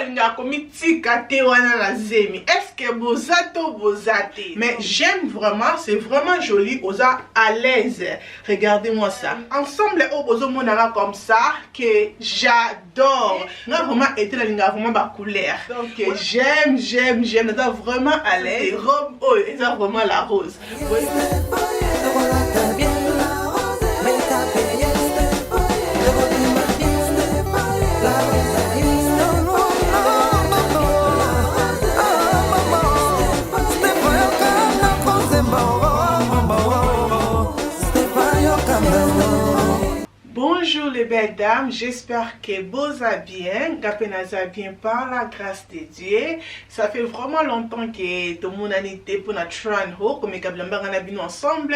balinga komitika te wana na zemi. Est-ce que bozato bozate? Mais j'aime vraiment, c'est vraiment joli, oza à l'aise. Regardez-moi ça. Ensemble au bozo monara comme ça que j'adore. Nga vraiment été la linga vraiment ba couleur. Donc j'aime, nata vraiment à l'aise. Robe oh, eza vraiment la rose. Oui. Bonjour les belles dames, j'espère que vous allez bien, Gapenaza bien par la grâce de Dieu. Ça fait vraiment longtemps que tout le monde a été pour notre train comme Gablamba on ensemble.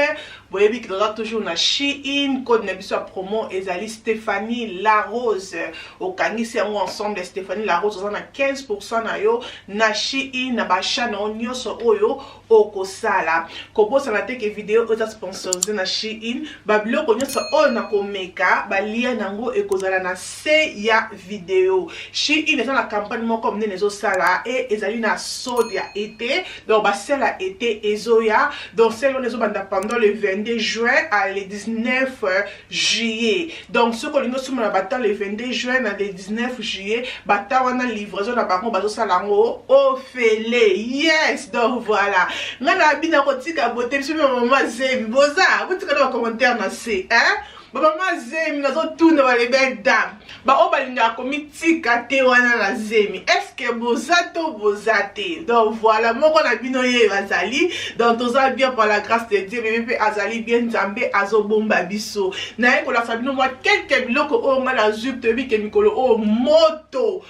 Vous voyez que nous avons toujours na Shein, code n'a promo ezali Stéphanie Larose. Au Kangi c'est ensemble Stéphanie Larose on a 15% na yo na Shein na bacha na onyoso oyo okosala. Kobo ça na teke vidéo oza sponsorisé na Shein, babilo konyoso oyo na komeka balia nango ekozala na se ya vidéo. Shein est dans la campagne moko comme nezo sala et ezali na solde ya été. Donc ba sela été ezoya. Donc celle on ezo banda pendant le 22 juin à le 19 juillet. Donc ce qu'on nous sommes bata le 22 juin à le 19 juillet, bata wana livraison na bango bazo sala ngo ofele. Yes, donc voilà. Ngana bina kotika bote biso maman zemi boza. Vous tika dans commentaire na c'est hein? Maman zemi nazo tourne dans les belles dames. Ba o balinga komitika te wana na zemi. Est-ce que bozato bozate? Donc voilà, moko na bino ye bazali. Donc toza bien par la grâce de Dieu, bébé azali bien nzambe azobomba biso. Na eko la sabino moi quelques biloko o ngala zup te bi ke mikolo o moto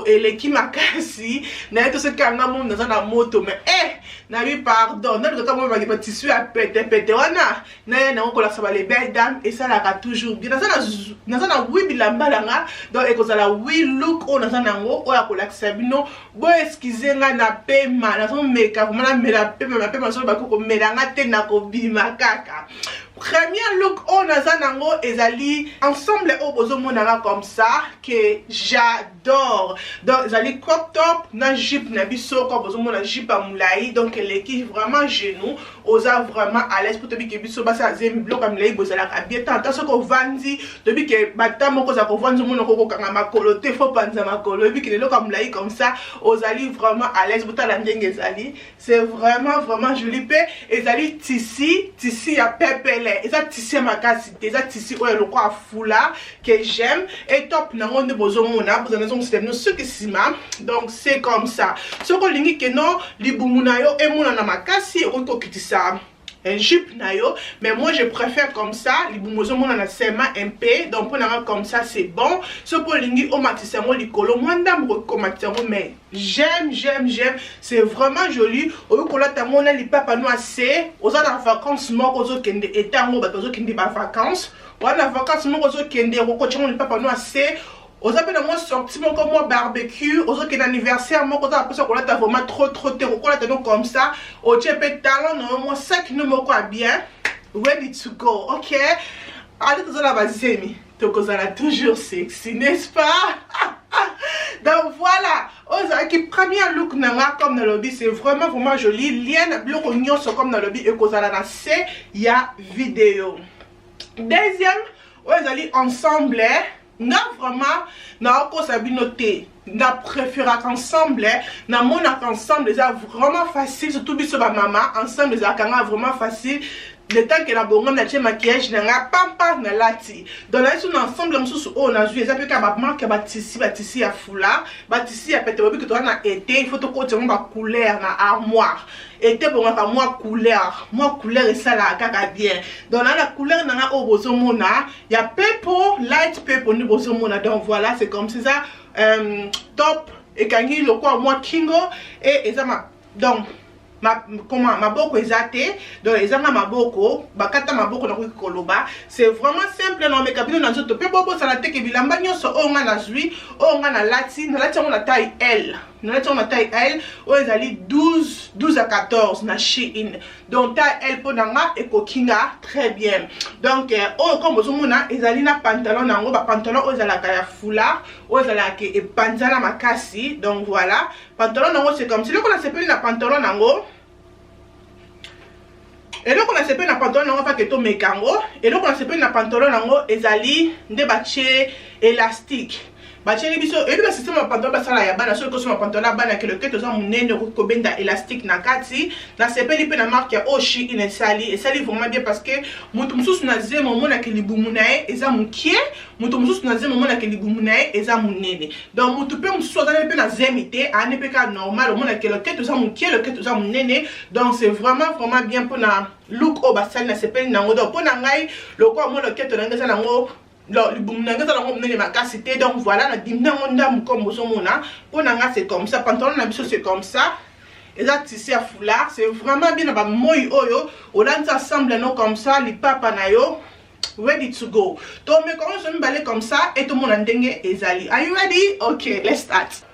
eleki makasi. Na eto se kanga mo naza na moto mais na bi pardon. Na ko mo ba tissu a pété wana. Na ko la sabale belle dame et ça la toujours bien. Naza na oui bilamba langa donc ekozala oui look o naza nango o ya kolakisa bino bo excuse nga na pema nazo meka vraiment na mela pema so ba ko melanga te na ko bima kaka. Premier look on naza nango ezali ensemble au bozo monanga comme ça que j'adore. Donc ezali crop top na jupe na biso ko bozo mona jupe a moulai donc l'équipe vraiment genou oza vraiment à l'aise pour te bi ke biso basa zemi bloc am lay bozala ka bien tant ce ko vandi te bi ke bata moko za ko vandi mona ko kanga makolo te fo panza makolo bi ke le comme moulai comme ça ozali vraiment à l'aise buta la ndenge ezali c'est vraiment joli pe ezali tissu ya pepele. Et ça tissu makasi déjà tissu oyo loko a fula que j'aime et top na on bozo mona bozo na système no ce que sima donc c'est comme ça ce ko lingi que non libumuna yo e mona na makasi o ko kitisa un jupe na yo mais moi je préfère comme ça libumozo mona na sema MP donc pour na comme ça c'est bon ce ko lingi o matisa mo likolo mwanda mo ko matisa mo mais j'aime c'est vraiment joli o ko la tamona li papa no assez aux en vacances moko zo kende etango ba zo kende ba vacances wana vacances moko zo kende ko tchango li papa no assez aux appels moi sorti mon comme moi barbecue aux autres anniversaire moi quand après ça qu'on a vraiment trop terre qu'on a donc comme ça au tchèpe talent non moi 5 numéros quoi bien ready to go ok allez tout ça la base zemi donc on a toujours sexy n'est-ce pas? Donc voilà, qui premier look nanga comme dans le lobby c'est vraiment joli lien bloc oignon comme dans le lobby et kozala na c'est ya vidéo. Deuxième on allez ensemble na vraiment na ko sabinoté na préféré ensemble na mon ensemble c'est vraiment facile surtout biso ba maman ensemble c'est vraiment facile. Le temps que la bonne na tche maquillage na pampa na lati dans la son ensemble mususu on a joué ça peut ka ba marque ba tissu ya fula ba tissu ya pete bobi que toi na été il faut to ko tse ba couleur na armoire été bon ka moi couleur et ça la kaka bien dans la couleur na o bozo mona ya purple light purple ni bozo mona donc voilà c'est comme ça top et kangi le quoi moi kingo et ça ma donc maboko ezate donc ezanga maboko bakata maboko na koloba c'est vraiment simple non mais kabino na nzoto pe bobo sala te ke bilamba nyonso o nga na zui o nga na lati na taille L na taille L o ezali 12 à 14 na Shein donc taille L po nanga ekokinga très bien donc comme bozomona ezali na pantalon nango ba pantalon o ezala ka ya foulard ozala ke epanzana makasi. Donc voilà, pantalon nango c'est comme si le qu'on a sepeli na pantalon nango. Et donc on a sepeli na pantalon nango pas que to mekango. Et donc on a sepeli na pantalon nango ezali nde bache élastique. Bacheli biso et le système pantalon basala ya bana so ko so pantalon bana ke le keto za munene ko benda élastique na kati na sepeli pe na marque ya Oshi inesali et sali vraiment bien parce que mutu mususu na zema mona ke libumu na e eza mukie mutu mususu na zema mona ke libumu na e eza munene donc mutu pe mususu za pe na zemite ane pe ka normal mona ke le keto za mukie le keto za munene donc c'est vraiment bien pour na look o basali na sepeli na ngodo pour na ngai loko mo le keto na ngeza na ngo. Donc voilà, c'est comme ça, pantalon c'est comme ça. Et là, tissu à foulard, c'est vraiment bien. On a ensemble comme ça, les papas nayo, ready to go. Donc, mais quand on se met comme ça, et tout le monde a dengue et zali. Are you ready? Ok, let's start.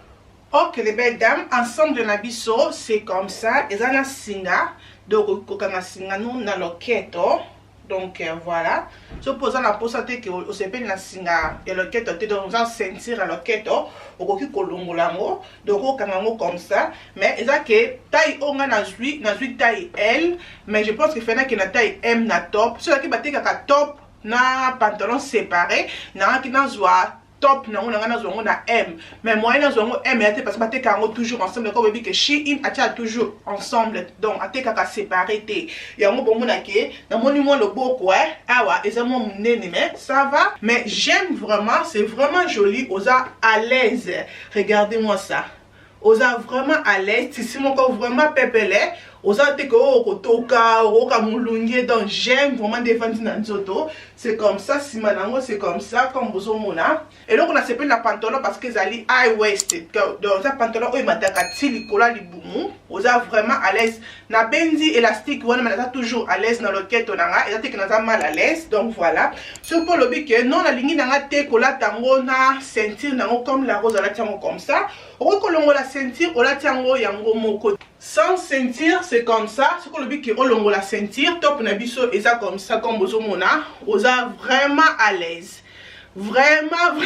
Ok, les belles dames, ensemble de nabiso, c'est comme ça. Et ça, na singa, donc, on a singa, nous, na loketo. Donc voilà, je pose la pose à que on se peine la singa et le keto te dans un sentir à le keto au coquille colongolango donc au kangango comme ça mais ça que taille on a na jui taille L mais je pense que fait que na taille M na top ceux qui battent qu'à top na pantalon séparé na qui na joie top na M mais moi na zongo M et parce que batte kango toujours ensemble comme que Shein atia toujours ensemble donc atte kaka séparé té ya ngo bon na ke na monument le beau quoi awa ezamo munene mais ça va mais j'aime vraiment c'est vraiment joli osa à l'aise regardez-moi ça osa vraiment à l'aise si mon corps vraiment pepelé osa te ko kotoka oka mulungie donc j'aime vraiment défendre na nzoto c'est comme ça si manango c'est comme ça comme bozo mona et donc on a sepé na pantalon parce que zali high waisted donc ça pantalon o mataka tili kola libumu osa vraiment à l'aise na benzi élastique wana manaka toujours à l'aise na loquette onanga et ça te que na mal à l'aise donc voilà sur pour le but que non la ligne nanga te kola tango na ceinture nango comme la rose la tiango comme ça o kolongo la ceinture o la tiango yango moko sans ceinture c'est comme ça ce qu'on le dit que o longo la ceinture top na biso et ça comme ça comme bozo mona osa vraiment à l'aise vraiment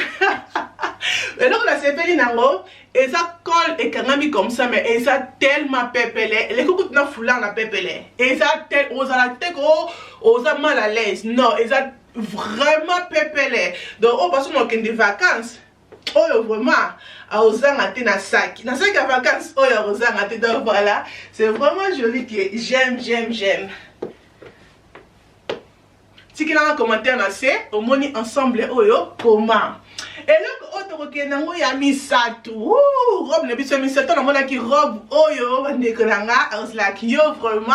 et donc la sepeli nango et ça colle et kanami comme ça mais et ça tellement pepelé les coucou na foulard na pepelé et ça tel osa la teko osa mal à l'aise non et ça vraiment pepelé donc on passe nos des vacances oh vraiment à osanga te na sac à vacances oh ya osanga te donc voilà c'est vraiment joli que j'aime si quelqu'un a un commentaire na c'est au moni ensemble oyo comment et là autre que nango ya misatu robe ne biso misatu na mona ki robe oyo nekolanga I was like yo vraiment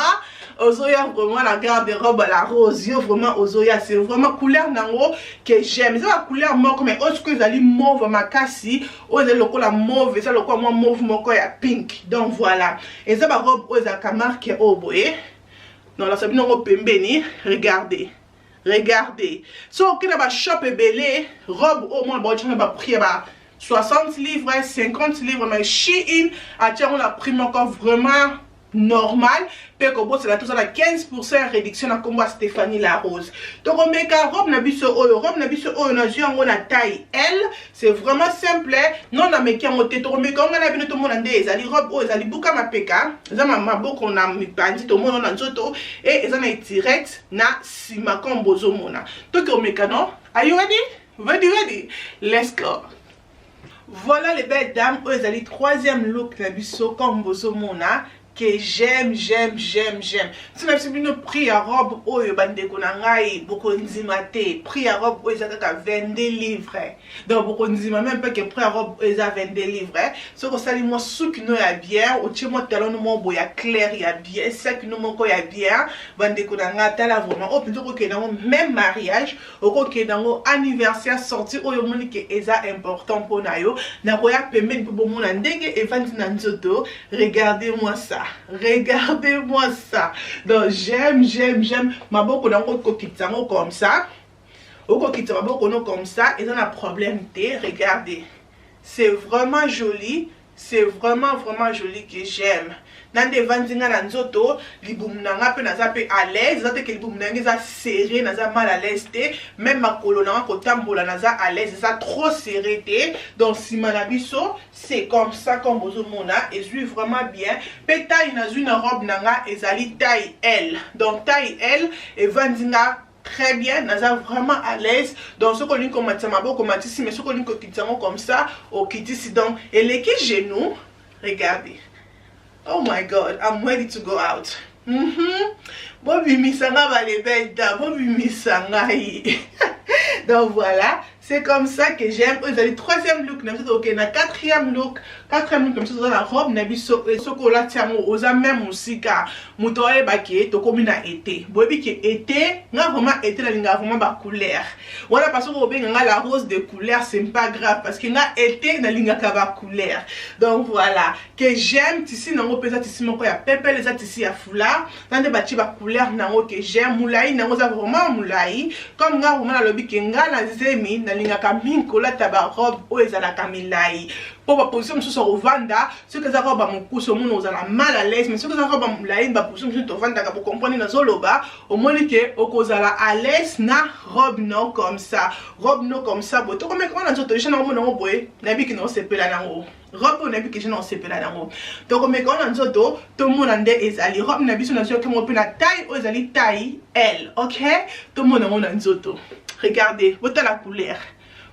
Ozoya vraiment la garde-robe à la rose yo vraiment Ozoya c'est vraiment couleur nango que j'aime c'est la couleur moko mais autre que zali mauve makasi ozo loko la mauve ça loko moi mauve moko ya pink donc voilà et ça ba robe oza ka marque oboé non la sabino ngo pembeni regardez so que ba shop belé robe au moins ba tchana ba prix ba 60 livres 50 livres mais Shein a tient la prime encore vraiment normal pe ko bosse la tout ça la 15% réduction na combo Stéphanie la Rose donc on met ka robe na biso oyo na jongo na taille L c'est vraiment simple non na meki en moté to me ko ngana bino to mona nde ezali robe oyo ezali buka mapeka za maboko na mipandi to mona na nzoto et ezana direct na sima kombo zo mona to ko meka non are you ready let's go. Voilà les belles dames oyo ezali troisième look na biso kombo zo mona que j'aime si même si nous prix à robe oyo bande konangai beaucoup nzimate prix à robe oyo ezaka 22 livres donc beaucoup nzima même pas que prix à robe oyo eza 22 livres ce que ça dit moi souki no ya bien o timo talon mo boya clair ya bien ça que nous moko ya bien bande konanga tala vraiment au plutôt que dans même mariage au que dans anniversaire sorti oyo moni que eza important pour nayo na koya pembeni pour mona ndenge evandi na nzoto regardez-moi ça donc j'aime maboko nango kokitsango comme ça okokitsa maboko no comme ça et ça n'a problème té regardez c'est vraiment joli c'est vraiment joli que j'aime. Nande vandinga na nzoto libumu nanga pe naza pe à l'aise, zate que libumu nanga za serré, naza mal à l'aise te, même makolo nanga kotambola naza à l'aise, ça trop serré te. Donc si manabiso c'est comme ça comme bozomona et je vraiment bien. Pe taille na une robe nanga ezali taille L. Donc taille L et vandinga très bien, naza vraiment à l'aise. Donc ce qu'on dit comme matamabo comme matisi, mais ce qu'on dit comme ça au kitisi donc et les qui genoux, regardez. Oh my God, I'm ready to go out. Bobby misanga balebeda, Bobby misanga. Donc voilà, c'est comme ça que j'aime. Vous avez le troisième look, ok, na quatrième look comme ça dans la robe, na biso chocolat tiamo, osa même aussi car mutoye baki to comme na été. Bobby qui été, na vraiment été la linga vraiment ba couleur. Voilà parce que Bobby nga la rose de couleur, c'est pas grave parce que na été na linga ka ba couleur. Donc voilà, que j'aime ici na ngopesa ici moko ya pepe les ici ya foulard, dans des bâti ba couleur na ngo que j'aime moulai na ngo vraiment moulai comme nga vraiment na lobi kenga na zemi na linga ka minkola taba robe o ezala kamilai. Pour ma position sur au vanda, ce que ça robe à mon cou sur mon aux a mal à l'aise, mais ce que ça robe à mon laine, ma position sur au vanda pour comprendre dans zoloba, au moins que au cause à l'aise na robe non comme ça, bon tout comme quand on a d'autres gens on a boy, n'habite qui non c'est pas là haut. Robe on a vu que je n'en sais pas là haut. Donc comme quand on a d'autres, tout le monde en est ali robe n'habite sur notre comme on peut la taille aux ali taille L, ok? Tout le monde en a d'autres. Regardez, votre la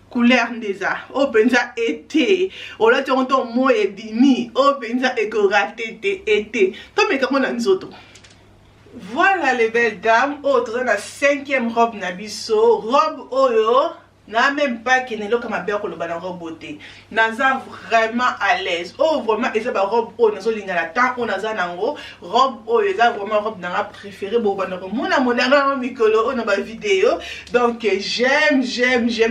couleur déjà o penza été o la tonto mo e bimi o penza écoraté été to me kako na nzoto. Voilà les belles dames, autre la cinquième robe na biso, robe oyo na même pas que nelo comme belle ko na robe beauté naza vraiment à l'aise. Oh vraiment et ça ba robe o nazo linga la temps on naza nango robe o eza vraiment robe na préféré bo bana ko mona mona mikolo on ba vidéo. Donc j'aime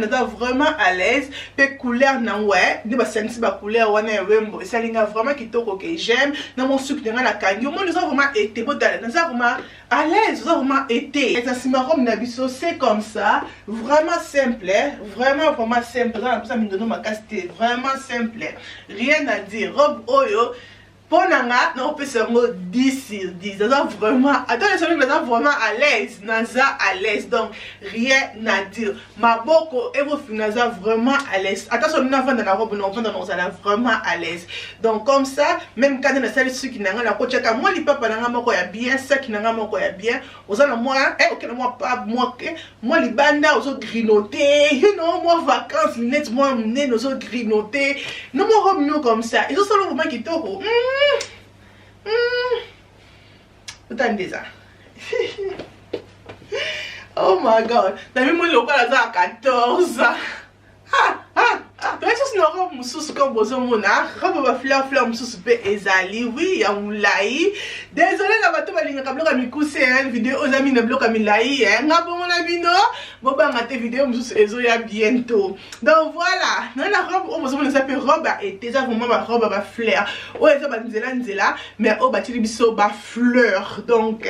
naza vraiment à l'aise pe couleur na ouais de ba sensi ba couleur wana wembo ça linga vraiment kitoko que j'aime na mon sucre na la kangi mo naza vraiment été bodala naza vraiment à l'aise, vraiment été. Et ça c'est ma robe na biso c'est comme ça vraiment simple. Vraiment simple. Vraiment simple. Rien à dire. Robe oyo. Pour nanga, on peut se mettre 10 sur 10. Naza vraiment. Attends, les naza vraiment à l'aise. Naza à l'aise. Donc, rien à dire. Ma boko et vos filles naza vraiment à l'aise. Attention, nous avons dans la robe, nous avons dans la vraiment à l'aise. Donc, comme ça, même quand on a celle qui n'a la coach, moi, les papas n'a pas quoi bien, ça qui n'a pas quoi bien. Aux autres, moi, ok, moi, les bandas, aux autres grignotés. You know, moi, vacances, net, moi, nos autres grignotés. Nous, moi, robe, nous comme ça. Ils ont seulement vraiment qui t'ont. Attendez ça. Oh my God. T'as vu mon local à 14. Tu vois, c'est une robe moussous comme bozomona. Robe va fleur moussous pe ezali. Oui, ya moulai. Désolé la bateau va linga kablo kami kousé hein vidéo aux amis ne bloque kami lai hein. Nga bon mon ami no. Bon ba ngate vidéo moussous ezo ya bientôt. Donc voilà. Dans la robe on bozomona ça peut robe a été ça vraiment ma robe va fleur. Oh ça ba nzela mais oh ba tili biso ba fleur. Donc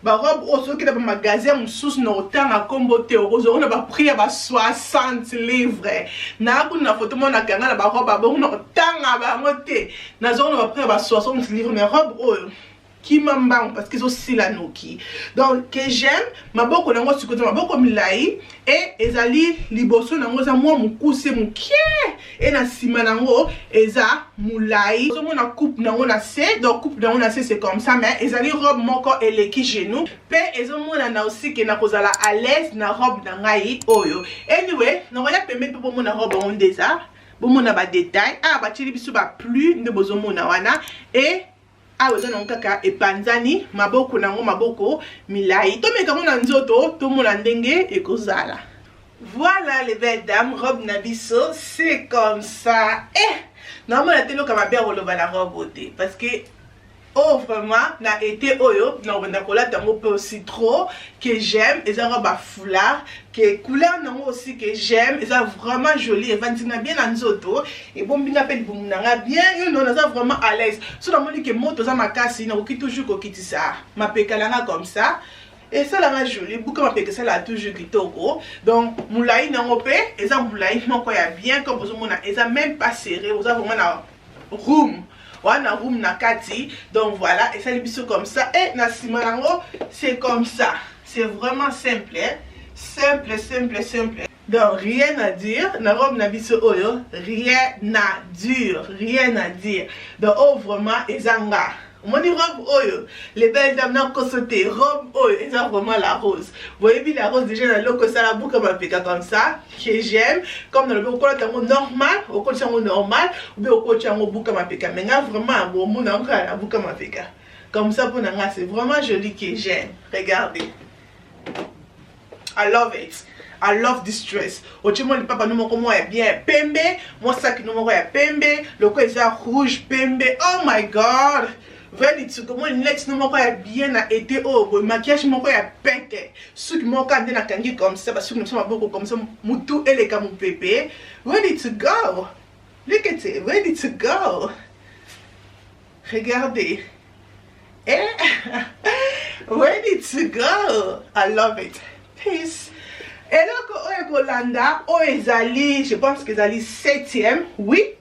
ba robe au so qui dans magasin moussous no temps à combo théoros on a ba prix à 60 livres. Na na photo mon a gagné la robe à bon temps à monter. Na zone on va prix à 60 livres mais robe oh qui m'embang parce qu'ils ont aussi la noki. Donc que j'aime ma boko na ngo sikoto ma boko milai et ezali liboso na ngo za moi mukuse mukie et na sima na ngo eza mulai. So mon coupe na ngo na C donc coupe na ngo na C c'est comme ça mais ezali robe moko eleki genou pe ezo mona na aussi que na kozala à l'aise na robe na ngai oyo. Anyway, na ngoya permettre pour mon robe on déjà bon mon ba détail ah ba tili biso ba plus de bozo mona wana et ah ouais non kaka et panzani maboko nango maboko milai to meka mona nzoto to mona ndenge et kozala. Voilà les belles dames, robe nabiso c'est comme ça. Non moi la telo kama bien relever la robe beauté parce que oh vraiment na été oyo na banda kola tango peu aussi trop que j'aime et ça robe à foulard que couleur nango aussi que j'aime et ça vraiment joli et vantina bien en zoto et bon binga pe bumunanga bien you know ça vraiment à l'aise so na moni que moto za makasi na ko toujours ko kitisa ma pekalanga comme ça et ça la joli beaucoup ma peke ça la toujours kitoko donc moulai nango pe et ça moulai moko ya bien comme vous mona et ça même pas serré vous avez vraiment room. Wana room na kati. Donc voilà, et ça les bisous comme ça. Et na simanango, c'est comme ça. C'est vraiment simple, hein? Simple. Donc rien à dire. Na robe na biso oyo, rien à dire. Donc oh vraiment ezanga. Mon robe oyo, les belles dames n'ont qu'à sauter. Robe oyo, et ça vraiment la rose. Vous voyez bien la rose déjà dans l'eau que ça la boucle comme ça, que j'aime. Comme dans le boucle normal, au côté normal, ou bien au côté boucle mais là vraiment bon mon encore la boucle comme ça pour nanga c'est vraiment joli que j'aime. Regardez. I love it. I love this dress. Autrement, le papa nous comment est bien pembe. Moi ça qui nous est pembe. Le quoi est rouge pembe. Oh my god. Vraiment, comment une lettre nous est bien a été oh le maquillage mon est pété. Ceux qui m'ont quand na kangi comme ça parce que nous sommes beaucoup comme ça mutu et les comme pépé. Ready to go. Look at it. Ready to go. Regardez. Eh? Ready to go. I love it. Peace. Et là, Golanda, ezali, je pense que ezali 7e, oui.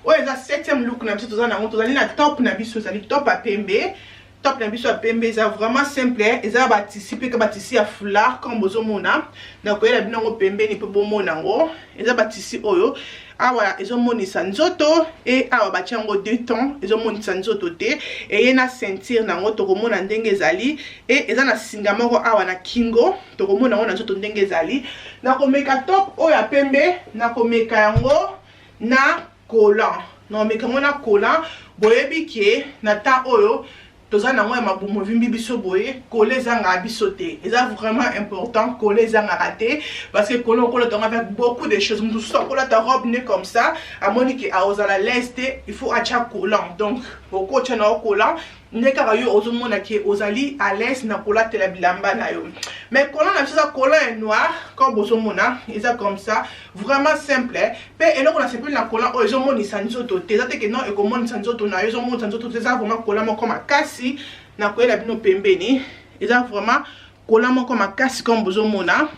Ezali 7e look na biso tozali na top na biso, ezali top à pembe. Top na biso à pembe, ezali vraiment simple, ezali batisi pe batisi ya foulard comme bozomona. Donc oyela binango pembe ni pe bomona ngo, ezali batisi oyo. Awa ezomonisa nzoto et awa batiango deux tons ezomonisa nzoto te et yena ceinture nango tokomona ndenge ezali et eza na singa moko awa na kingo tokomona ngo na nzoto ndenge ezali na komeka top oyo ya pembe na komeka yango na collant na komeka ngo na collant boyebi ke na ta oyo toza nango ya mabumu vimbi biso boye coller zanga biso te eza vraiment important coller zanga raté parce que coller on avec beaucoup de choses nous sort coller ta robe née comme ça à monique à osala l'est il faut acha collant donc au coach na collant ndeka yo ozomona ki ozali à l'aise na coller te la bilamba na yo mais collant na ça collant est noir comme bozomona eza comme ça vraiment simple pe eloko na sepeli na collant ozomoni sanzoto te za te que non e komoni sanzoto na yo ozomoni sanzoto te za vraiment collant moko makasi na koyela bino pembeni eza vraiment collant moko makasi comme bozomona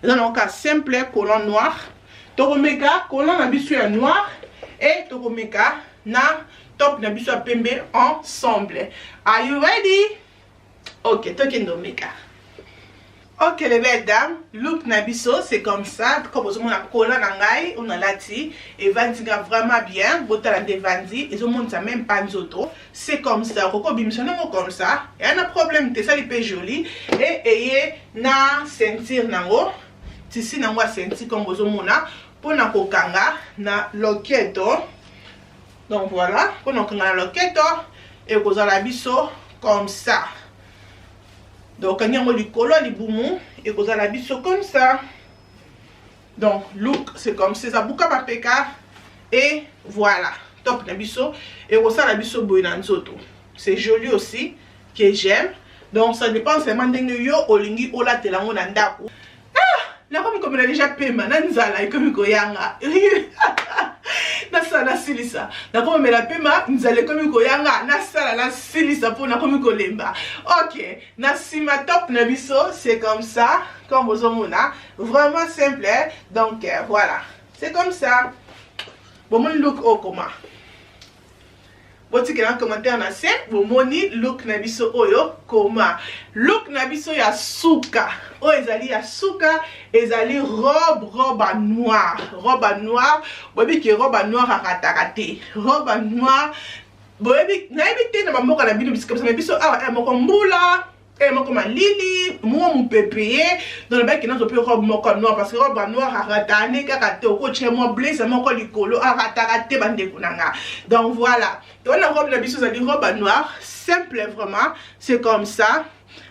eza na ka simple collant noir tokomeka collant na biso ya noir et tokomeka na top na biso pembe ensemble. Are you ready? Ok, tokendo meka. Ok les belles dames, look na biso c'est comme ça, comme vous avez collant nangai, on a lati et vandiga vraiment bien, botala de vandi, et on monte ça même pas nzoto, c'est comme ça, roko bimsonamo comme ça, et un problème c'est ça les peu joli et na ceinture nango, tisi nango ceinture comme vous mona pour na kokanga na loketo. Donc voilà, pour nous la loquette et vous la biso comme ça. Donc on y a du collant, du boumou et vous la biso comme ça. Donc look c'est comme ça, bouka papeka et voilà, top na biso et vous la biso boinanzoto. C'est joli aussi que j'aime. Donc ça dépend seulement de yo olingi ola telango nandaku. Ah, là comme on a déjà paiement nanzala et comme koyanga. Na sala silisa na comme me la pema nzale comme koyanga na sala la silisa pour na comme kolemba. OK, na sima top na biso c'est comme ça comme bozomona vraiment simple donc voilà c'est comme ça bon mon look au comment boti en commentaire na se bomoni look na biso oyo koma look na biso ya suka o ezali ya suka ezali robe noire bobi ki robe noire a ratarate robe noire bobi na ebite na mamoka na bino biso comme ça biso awa moko mbula et moko malili moi mon pépé dans le bec qui n'a pas robe moko noire parce que robe noire a ratane kaka te ko chez moi blé ça moko likolo a ratarate bande kunanga donc voilà donc la robe na biso ça dit robe noire simple vraiment c'est comme ça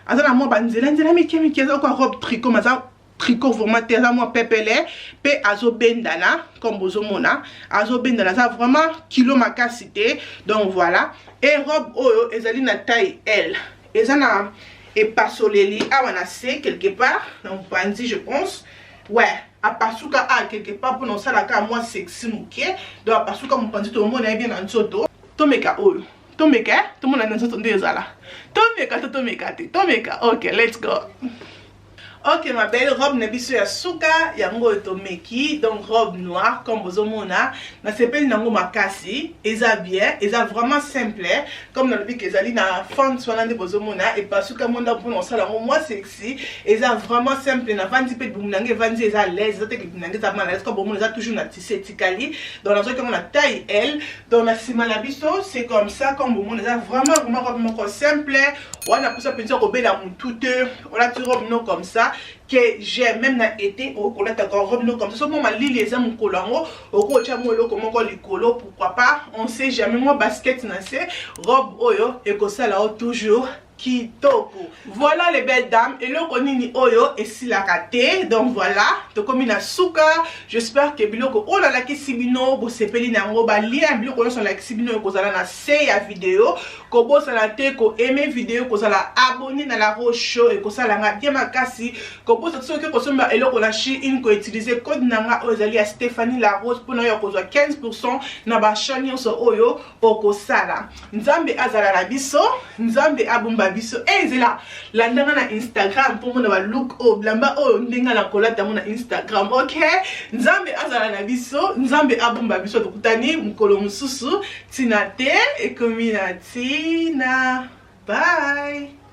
azana mo banzela nzela miki za ko robe tricot maza tricot vraiment teza moi pepele pe azobendana comme bozomona azobendana ça vraiment kilo makasité donc voilà et robe oyo ezali na taille L ezana et pas soleli awana c'est quelque part donc bandi je pense ouais à pasuka a quelque part pour non ça la ka moi sexy mouké donc à pasuka mon bandi tout le monde est bien en soto tomeka oyo tomeka tout le monde est en soto ndezala tomeka OK let's go. Ok ma belle, robe na biso ya suka yango etomeki, donc robe noire comme bozomona na sepeli nango makasi, eza bien, eza vraiment simple comme na lobi kezali na fond wana nde bozomona et pas suka monda pour osala yango moi sexy, eza vraiment simple na vandi pe bumunange vandi eza à l'aise, eza te bumunange eza mal à l'aise comme bomona eza toujours na tissé etikali, donc na zoki na taille L, donc na sima na biso c'est comme ça comme bomona eza vraiment robe moko simple, wana pour ça penser ko bela mutute, on a toujours robe non comme ça que j'aime même na été au cola ta robe non comme ça so moi li les amis colango au ko tia mo lo comment ko likolo pourquoi pas on sait jamais moi basket na c'est robe oyo et ko ça là toujours kitoko. Voilà les belles dames et le konini oyo et si la raté donc voilà to comme na suka j'espère que biloko on a la kisibino bo sepeli na ngo ba lien biloko sur la kisibino ko zala na se ya vidéo ko bo sala te ko aimer vidéo ko sala abonner na la roche et ko sala nga bien makasi ko bo ça que ko somba eloko na chi in ko utiliser code nanga ozali ya Stéphanie la Rose pour na yo ko 15% na ba chani so oyo ko sala nzambe azala la biso nzambe abumba biso ezela landanga na Instagram pour mona ba look o blamba o ndinga na kolata mona Instagram ok nzambe azala na biso nzambe abumba biso tukutani mukolo mususu tina te ekomina tina bye.